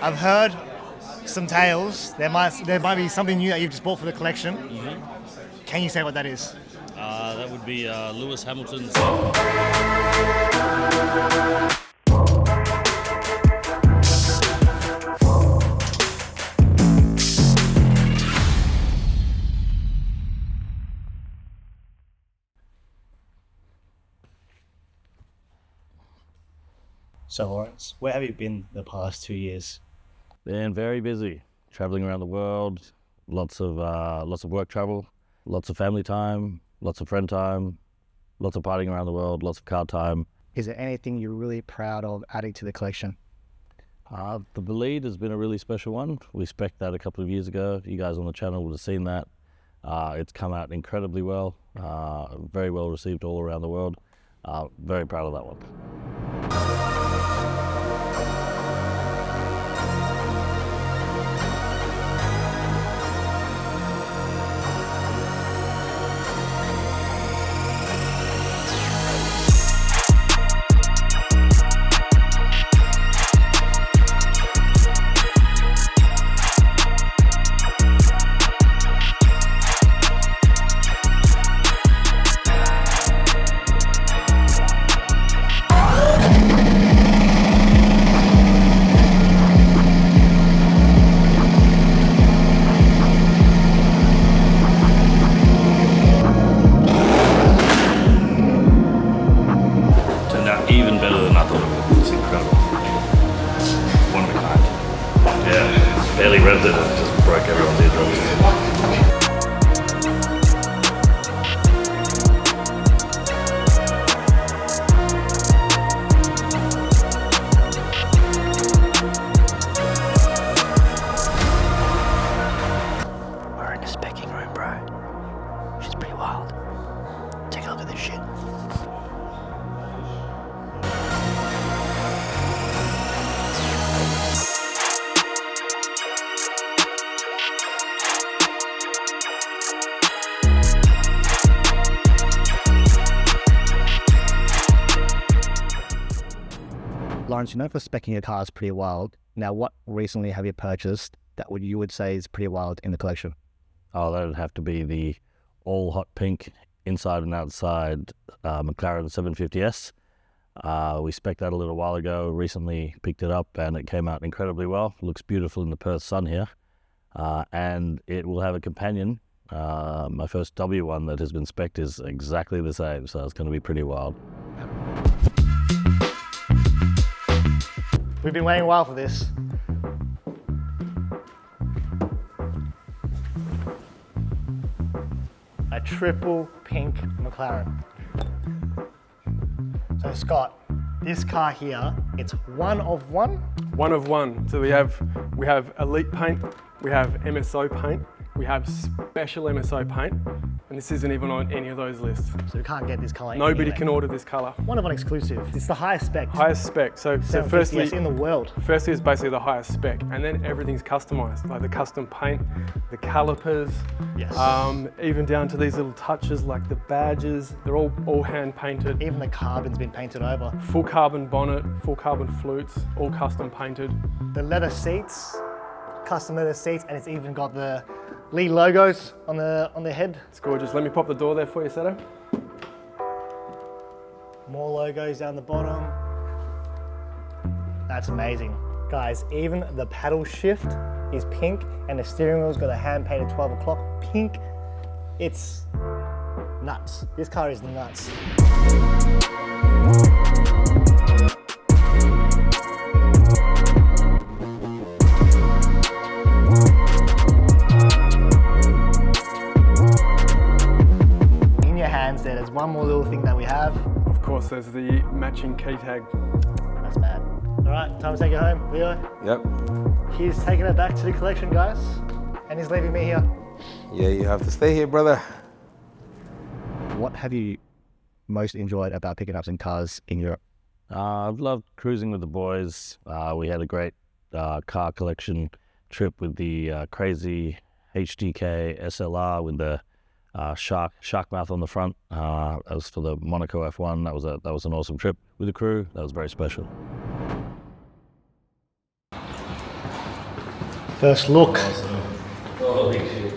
I've heard some tales. There might be something new that you've just bought for the collection. Can you say what that is? That would be Lewis Hamilton's. So Laurence, where have you been the past 2 years? Been very busy, traveling around the world. Lots of work travel, lots of family time, lots of friend time, lots of partying around the world, lots of car time. Is there anything you're really proud of adding to the collection? The Bolide has been a really special one. We spec'd that a couple of years ago. You guys on the channel would have seen that. It's come out incredibly well, very well received all around the world. Very proud of that one. Even better than I thought it would. It's incredible. One of a kind. Yeah, barely revved it and just broke everyone's eardrums. We're in the specking room, bro. She's pretty wild. Take a look at this shit. Laurence, you know for specking your car is pretty wild. Now, what recently have you purchased that you would say is pretty wild in the collection? Oh, that would have to be the all hot pink inside and outside McLaren 750S. We spec'd that a little while ago, recently picked it up and it came out incredibly well. Looks beautiful in the Perth sun here. And it will have a companion. My first W1 that has been spec'd is exactly the same, so it's going to be pretty wild. We've been waiting a while for this. A triple pink McLaren. So Scott, this car here, it's one of one? One of one. So we have elite paint, we have MSO paint, we have special MSO paint, and this isn't even on any of those lists. So we can't get this color Nobody anywhere. can order this color. One of one exclusive. It's the highest spec. Highest spec. So 750S firstly, in the world. Firstly is basically the highest spec, and then everything's customized, like the custom paint, the calipers, Yes. even down to these little touches like the badges. They're all hand painted. Even the carbon's been painted over. Full carbon bonnet, full carbon flutes, all custom painted. The leather seats, custom leather seats, and it's even got the Lee logos on the head. It's gorgeous. Let me pop the door there for you, Sato. More logos down the bottom. That's amazing. Guys, even the paddle shift is pink and the steering wheel's got a hand painted 12 o'clock pink. It's nuts. This car is nuts. There's one more little thing that we have. Of course, there's the matching key tag. That's bad. All right, time to take it home. Leo? Yep. He's taking it back to the collection, guys. And he's leaving me here. Yeah, you have to stay here, brother. What have you most enjoyed about picking up some cars in Europe? I've loved cruising with the boys. We had a great car collection trip with the crazy HDK SLR with the shark mouth on the front. That was for the Monaco F1. That was an awesome trip with the crew. That was very special. First look. Awesome. Holy shit.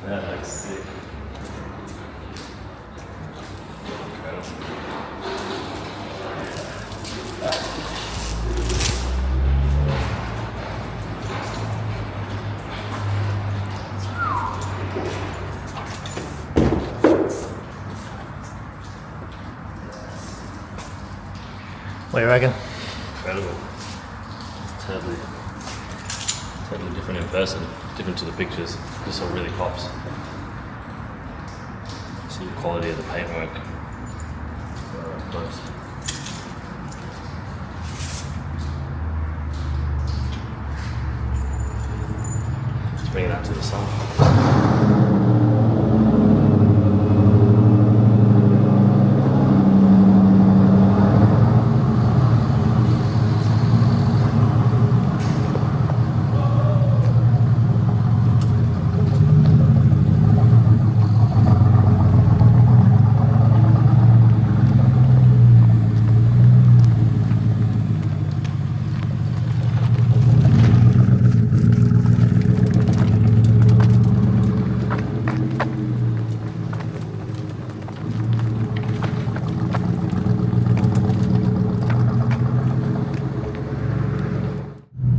That looks sick. What do you reckon? Incredible. Totally different in person, different to the pictures. This all really pops. See the quality of the paintwork. Close. Let's bring it out to the sun.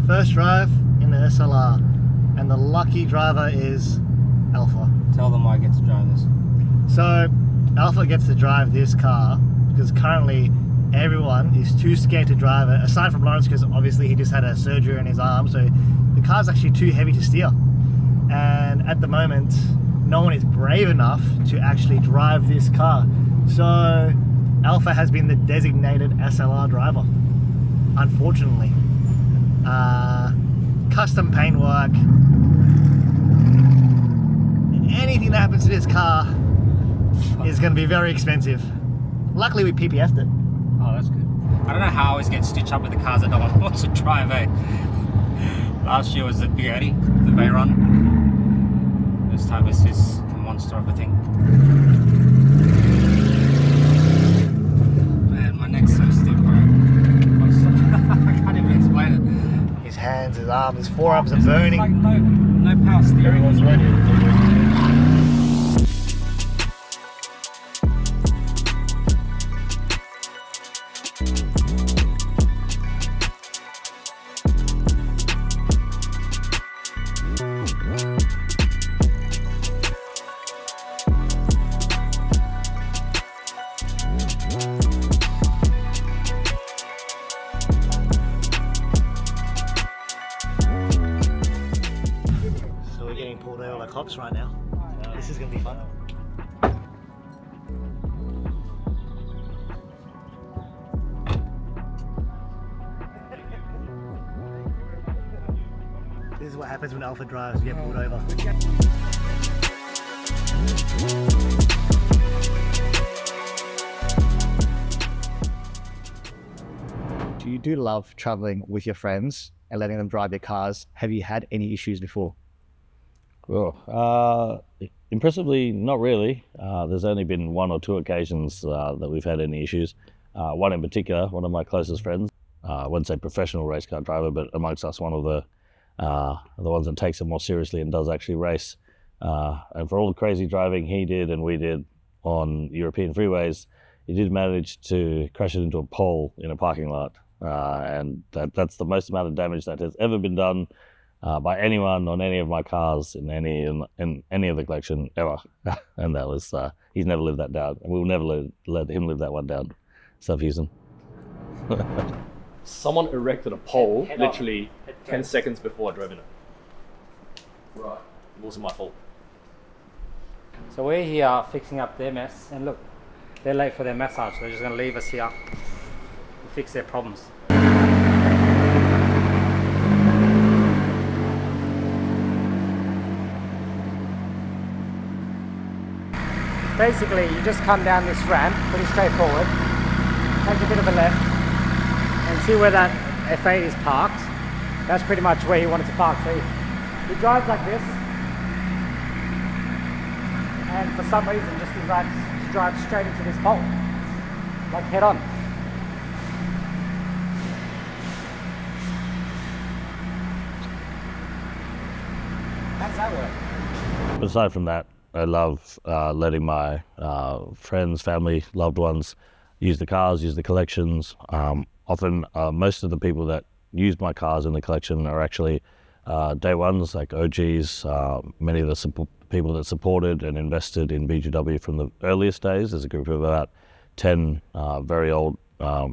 First drive in the SLR, and the lucky driver is Alpha. Tell them I get to drive this. So Alpha gets to drive this car because currently everyone is too scared to drive it, aside from Laurence, because obviously he just had a surgery in his arm, so the car's actually too heavy to steer. And at the moment, no one is brave enough to actually drive this car. So Alpha has been the designated SLR driver, unfortunately. Custom paintwork, anything that happens to this car is going to be very expensive. Luckily we PPF'd it. Oh, that's good. I don't know how I always get stitched up with the cars that no one wants to drive, eh? Last year was the Bugatti, the Veyron. This time it's this monster of a thing. Man, my neck's so stiff, bro. I can't even explain it. His hands, his arms, his forearms are burning. Like no power steering. Everyone's ready. So we're getting pulled over like cops right now. This is going to be fun. This is what happens when Alpha drives, you get pulled over. Do you love traveling with your friends and letting them drive their cars? Have you had any issues before? Well, impressively, not really. There's only been one or two occasions that we've had any issues. One in particular, one of my closest friends, I wouldn't say professional race car driver, but amongst us, one of the ones that takes it more seriously and does actually race. And for all the crazy driving he did and we did on European freeways, he did manage to crash it into a pole in a parking lot. And that's the most amount of damage that has ever been done by anyone on any of my cars in any of the collection ever. And that was, he's never lived that down, and we'll never let him live that one down. South Houston. Someone erected a pole literally 10 seconds before I drove in it. Right. It wasn't my fault. So we're here fixing up their mess, and look, they're late for their massage, so they're just going to leave us here to fix their problems. Basically, you just come down this ramp, pretty straightforward, take a bit of a left, and see where that F8 is parked. That's pretty much where he wanted to park. So he drives like this, and for some reason just decides to drive straight into this pole, like head on. How does that work? But aside from that, I love letting my friends, family, loved ones use the cars, use the collections. Often, most of the people that use my cars in the collection are actually day ones, like OGs. Many of the people that supported and invested in BGW from the earliest days. There's a group of about 10 very old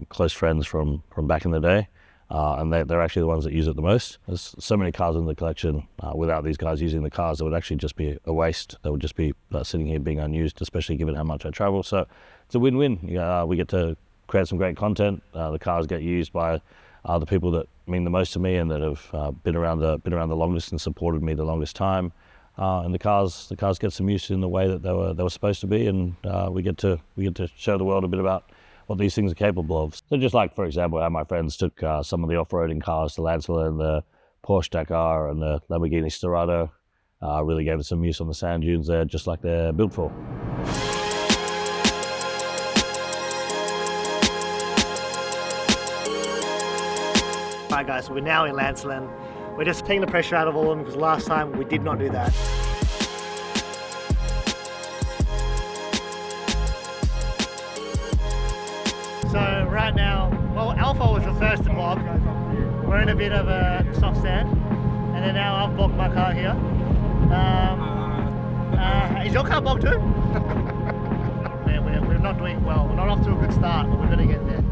close friends from back in the day. And they're actually the ones that use it the most. There's so many cars in the collection. Without these guys using the cars, it would actually just be a waste. They would just be sitting here being unused, especially given how much I travel. So it's a win-win. We get to create some great content. The cars get used by the people that mean the most to me and that have been around the longest and supported me the longest time. And the cars get some use in the way that they were supposed to be, and we get to show the world a bit about what these things are capable of. So just like, for example, how my friends took some of the off-roading cars, the Lancelin, the Porsche Dakar and the Lamborghini Storado, really gave it some use on the sand dunes there, just like they're built for. Alright guys, so we're now in Lancelin. We're just taking the pressure out of all of them because last time we did not do that. So right now, well, Alpha was the first to bog. We're in a bit of a soft sand, and then now I've bogged my car here. Is your car bogged too? we're not doing well. We're not off to a good start, but we're gonna get there.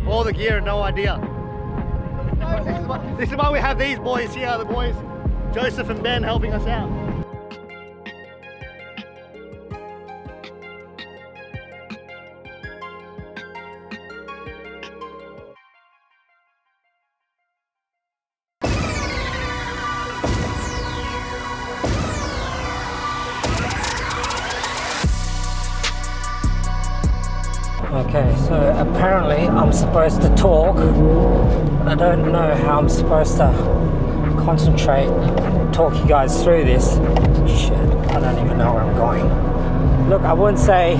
All the gear and no idea. This is why we have these boys here, the boys, Joseph and Ben, helping us out. Okay, so apparently I'm supposed to talk, but I don't know how I'm supposed to concentrate and talk you guys through this. Shit, I don't even know where I'm going. Look, I wouldn't say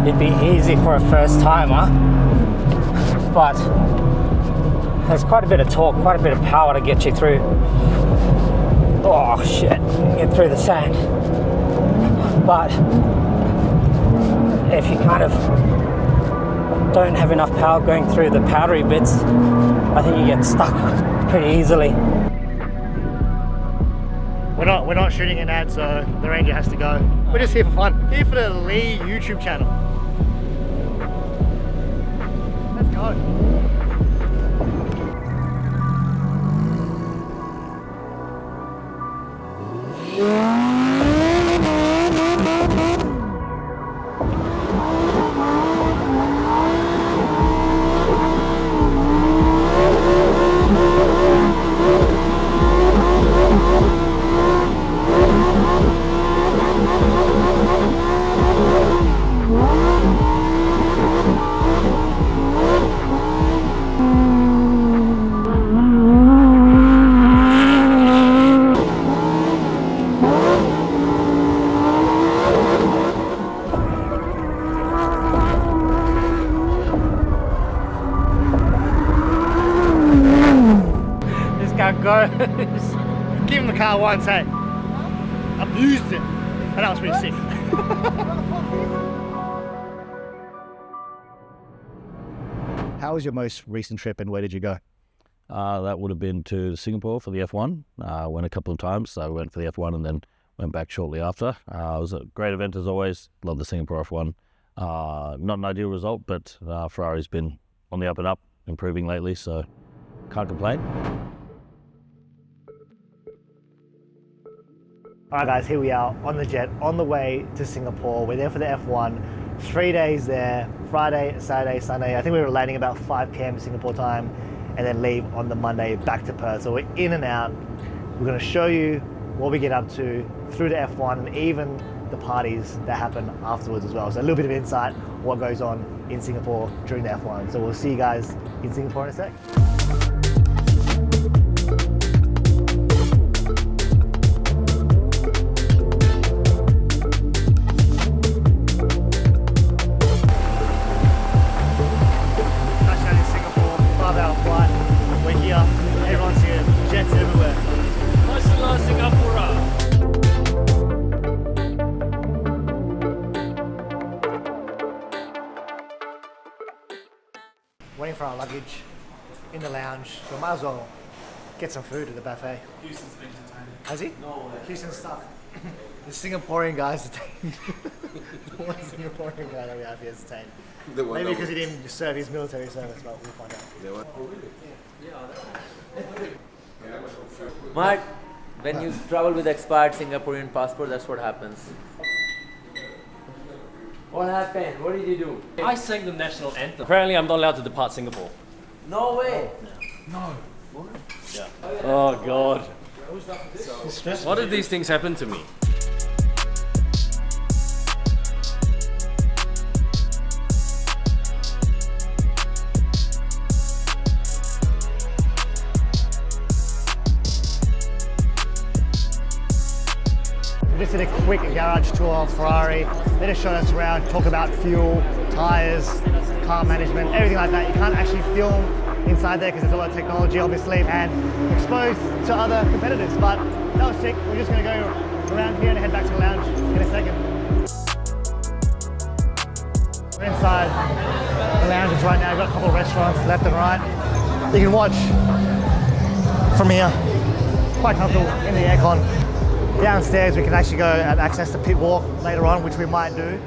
it'd be easy for a first timer, but there's quite a bit of torque, quite a bit of power to get you through. Oh shit, get through the sand. But if you kind of don't have enough power going through the powdery bits, I think you get stuck pretty easily. We're not shooting an ad, so the Ranger has to go. We're just here for fun. Here for the Lee YouTube channel. Let's go. Goes. Give him the car once, hey. Abused it. And that was pretty sick. How was your most recent trip and where did you go? That would have been to Singapore for the F1. Went a couple of times. So I went for the F1 and then went back shortly after. It was a great event as always. Love the Singapore F1. Not an ideal result, but Ferrari's been on the up and up, improving lately, so can't complain. Alright guys, here we are on the jet, on the way to Singapore. We're there for the F1, 3 days there, Friday, Saturday, Sunday. I think we were landing about 5 p.m. Singapore time and then leave on the Monday back to Perth. So we're in and out. We're going to show you what we get up to through the F1 and even the parties that happen afterwards as well. So a little bit of insight what goes on in Singapore during the F1. So we'll see you guys in Singapore in a sec. Everyone's here, jets everywhere. Singapore. package in the lounge, so might as well get some food at the buffet. Houston's been entertaining. Has he? No way. Houston's stuck. The Singaporean guy's detained. The one Singaporean guy that we have here is detained. Maybe because he didn't serve his military service, but we'll find out. Mark, when you travel with expired Singaporean passport, that's what happens. What happened? What did you do? I sang the national anthem. Apparently, I'm not allowed to depart Singapore. No way. Yeah. Oh God. Stressful. Why did these things happen to me? We just did a quick garage tour of Ferrari. They just showed us around, talk about fuel, tyres, car management, everything like that. You can't actually film inside there because there's a lot of technology obviously and exposed to other competitors, but that was sick. We're just going to go around here and head back to the lounge in a second. We're inside the lounges right now. We've got a couple of restaurants left and right. You can watch from here, quite comfortable in the aircon. Downstairs we can actually go and access the pit walk later on, which we might do.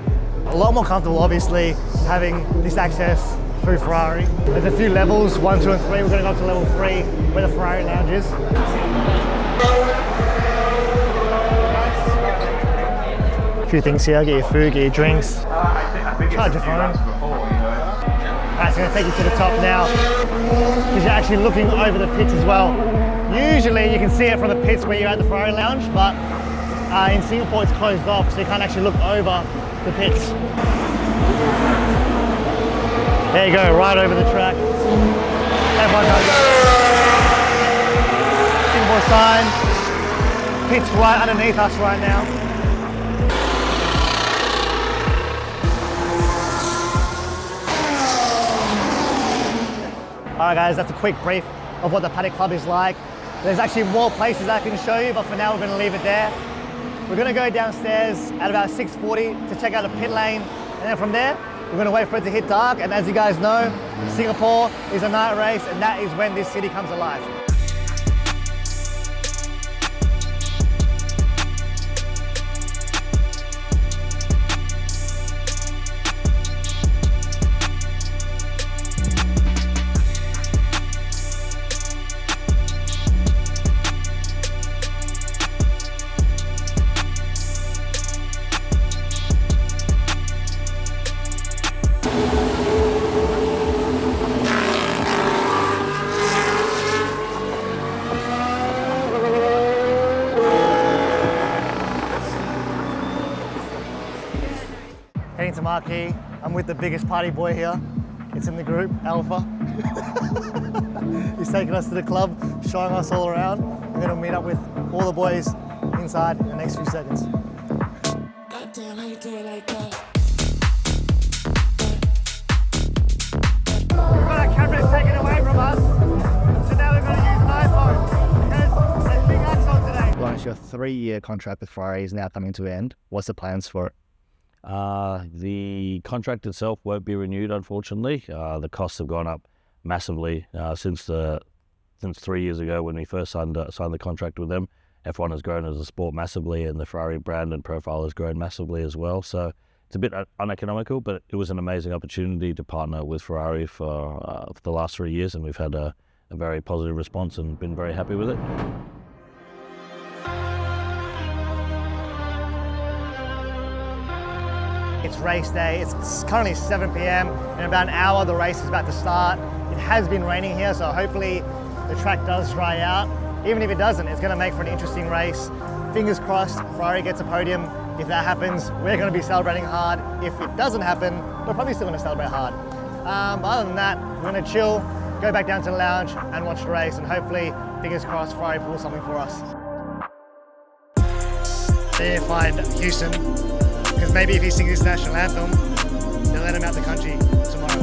A lot more comfortable obviously having this access through Ferrari. There's a few levels, 1, 2 and 3. We're going to go up to level 3 where the Ferrari lounge is. A few things here, get your food, get your drinks, charge your phone. Alright, so I'm going to take you to the top now because you're actually looking over the pits as well. Usually you can see it from the pits where you're at the Ferrari lounge, but in Singapore it's closed off, so you can't actually look over the pits. There you go, right over the track. F1 Singapore sign. Pits right underneath us right now. Alright guys, that's a quick brief of what the Paddock Club is like. There's actually more places I can show you, but for now we're going to leave it there. We're going to go downstairs at about 6:40 to check out the pit lane, and then from there we're going to wait for it to hit dark. And as you guys know, Singapore is a night race, and that is when this city comes alive. Heading to Marquee. I'm with the biggest party boy here. It's in the group, Alpha. He's taking us to the club, showing us all around, and then we'll meet up with all the boys inside in the next few seconds. Goddamn, how you do it like that? We've got our cameras taken away from us, so now we're going to use an iPhone. There's a big action today. Laurence, your 3-year contract with Ferrari is now coming to an end. What's the plans for it? The contract itself won't be renewed, unfortunately. The costs have gone up massively since 3 years ago when we first signed the contract with them. F1 has grown as a sport massively, and the Ferrari brand and profile has grown massively as well. So it's a bit uneconomical, but it was an amazing opportunity to partner with Ferrari for the last 3 years, and we've had a very positive response and been very happy with it. It's race day. It's currently 7 p.m. In about an hour, the race is about to start. It has been raining here, so hopefully the track does dry out. Even if it doesn't, it's going to make for an interesting race. Fingers crossed, Ferrari gets a podium. If that happens, we're going to be celebrating hard. If it doesn't happen, we're probably still going to celebrate hard. But other than that, we're going to chill, go back down to the lounge and watch the race, and hopefully, fingers crossed, Ferrari pulls something for us. There, find Houston. Because maybe if he sings his national anthem, they'll let him out the country tomorrow.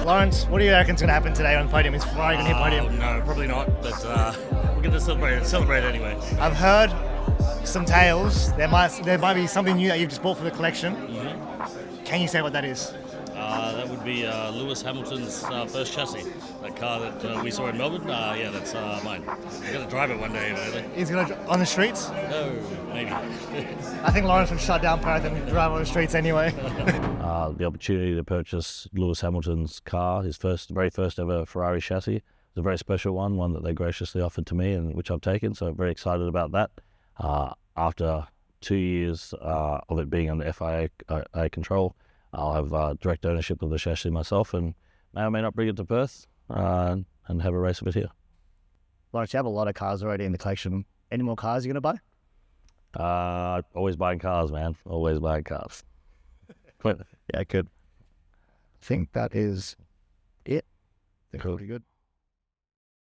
Laurence Lawrence, what do you reckon is going to happen today on the podium? Is Ferrari going to hit podium? No, probably not, but we're going to celebrate anyway. I've heard some tales. There might be something new that you've just bought for the collection. Can you say what that is? That would be Lewis Hamilton's first chassis. That car that we saw in Melbourne. Yeah, that's mine. I'm going to drive it one day, really. He's going to on the streets? No, maybe. I think Lawrence would shut down Perth and drive on the streets anyway. The opportunity to purchase Lewis Hamilton's car, his very first ever Ferrari chassis. It was a very special one that they graciously offered to me, and which I've taken. So I'm very excited about that. After 2 years of it being under FIA control, I'll have direct ownership of the chassis myself, and may or may not bring it to Perth and have a race of it here. Lawrence, you have a lot of cars already in the collection. Any more cars you're going to buy? Always buying cars, man. Always buying cars. Yeah, good. I think that is it. They're pretty good.